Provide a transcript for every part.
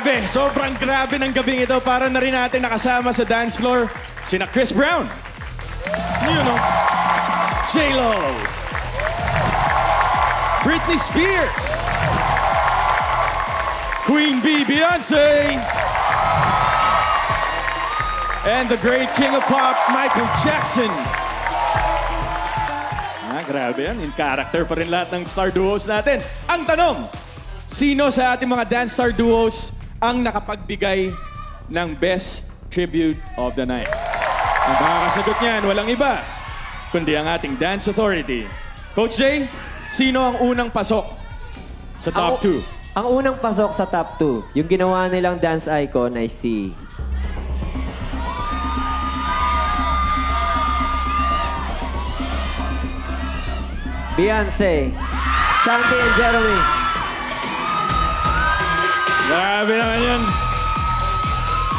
Grabe, sobrang grabe ng gabing ito. Para na rin natin nakasama sa dance floor sina Chris Brown, J-Lo, Britney Spears, Queen Bee, Beyonce, and the great king of pop, Michael Jackson. Grabe yan. In character pa rin lahat ng star duos natin. Ang tanong, sino sa ating mga dance star duos ang nakapagbigay ng best tribute of the night? Ang makakasagot niyan, walang iba, kundi ang ating dance authority. Coach Jay, sino ang unang pasok sa top 2? Ang unang pasok sa top 2, yung ginawa nilang dance icon ay si... Beyonce, Shanti and Jeremy. Grabe naman yun.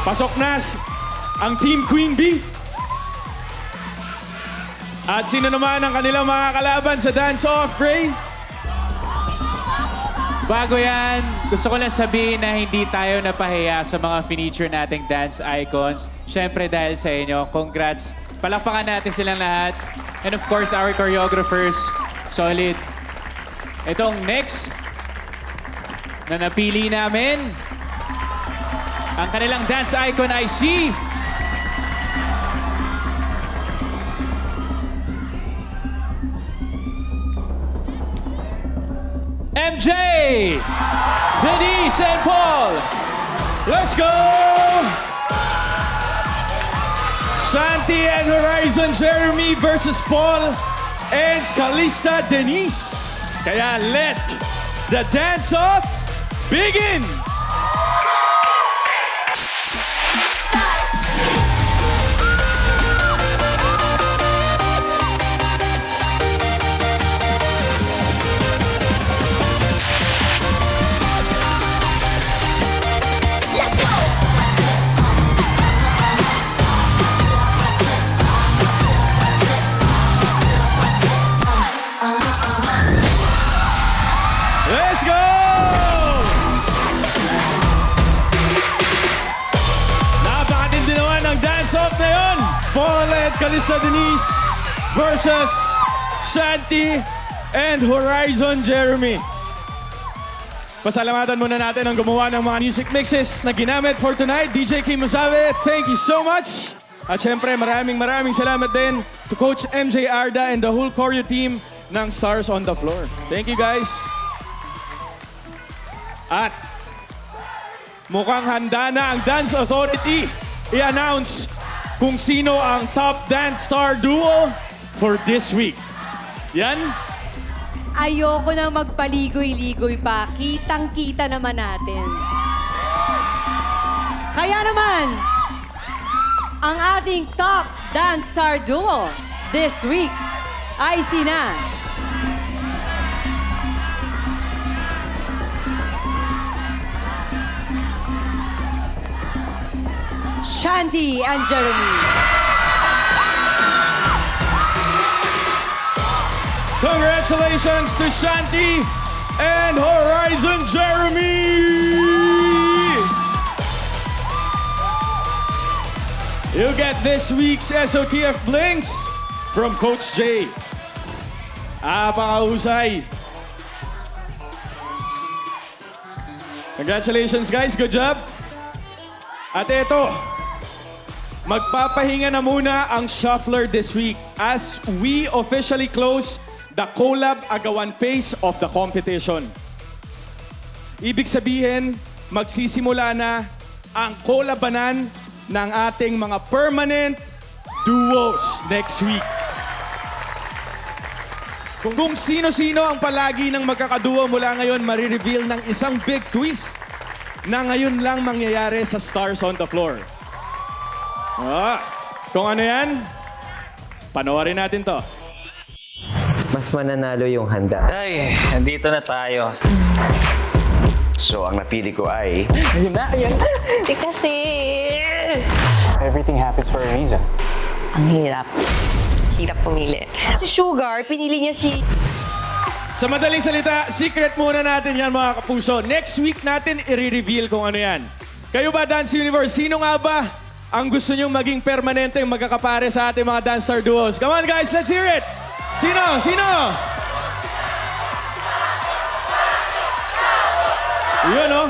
Pasok na ang Team Queen Bee. At sino naman ang kanilang mga kalaban sa dance-off, Ray? Bago yan, gusto ko lang sabihin na hindi tayo napahiya sa mga feature nating dance icons. Siyempre dahil sa inyo, congrats. Palakpakan natin silang lahat. And of course, our choreographers, solid. Itong next na napili namin, ang kanilang dance icon ay si... MJ! Denise and Paul! Let's go! Shanti and Horizon Jeremy versus Paul and Calista Denise. Kaya let the dance-off begin! Let's go! Napakatindi naman ang dance-off na yun. Paul and Calista Denise versus Shanti and Horizon Jeremy. Pasalamatan muna natin ang gumawa ng mga music mixes na ginamit for tonight. DJ Kim Musabe, thank you so much. At syempre, maraming salamat din to Coach MJ Arda and the whole choreo team ng Stars on the Floor. Thank you guys. At mukhang handa na ang Dance Authority i-announce kung sino ang top dance star duo for this week. Yan. Ayoko nang magpaligoy-ligoy pa. Kitang-kita naman natin. Kaya naman, ang ating top dance star duo this week ay sina Shanti and Jeremy. Congratulations to Shanti and Horizon Jeremy! You get this week's SOTF Blinks from Coach J. Pakahusay. Congratulations guys, good job. At ito, magpapahinga na muna ang shuffler this week as we officially close the collab agawan phase of the competition. Ibig sabihin, magsisimula na ang kolabanan ng ating mga permanent duos next week. Kung sino-sino ang palagi ng magkakaduo mula ngayon, marireveal ng isang big twist na ngayon lang mangyayari sa Stars on the Floor. Kung ano yan, panoorin natin to. Mas mananalo yung handa. Ay, nandito na tayo. So, ang napili ko ay... Ayun na. Hindi kasi. Everything happens for a reason. Ang hirap. Hirap pumili. Si Sugar, pinili niya si Sa madaling salita, secret muna natin yan mga kapuso. Next week natin i-reveal kung ano yan. Kayo ba, Dance Universe, sino nga ba ang gusto nyong maging permanente magkakapare sa ating mga Dance Star Duos? Come on guys, let's hear it! Sino? Sino? Yun, oh.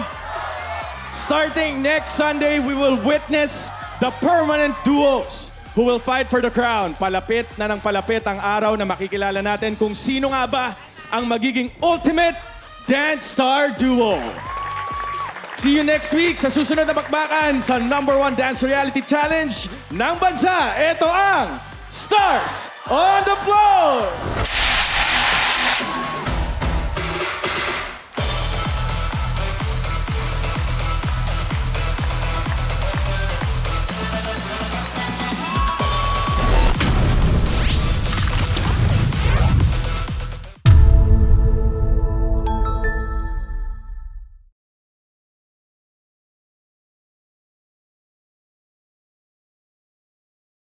Starting next Sunday, we will witness the permanent duos who will fight for the crown. Palapit na ng palapit ang araw na makikilala natin kung sino nga ba ang magiging ultimate Dance Star Duo. See you next week sa susunod na bakbakan sa #1 Dance Reality Challenge ng bansa. Ito ang Stars on the Floor!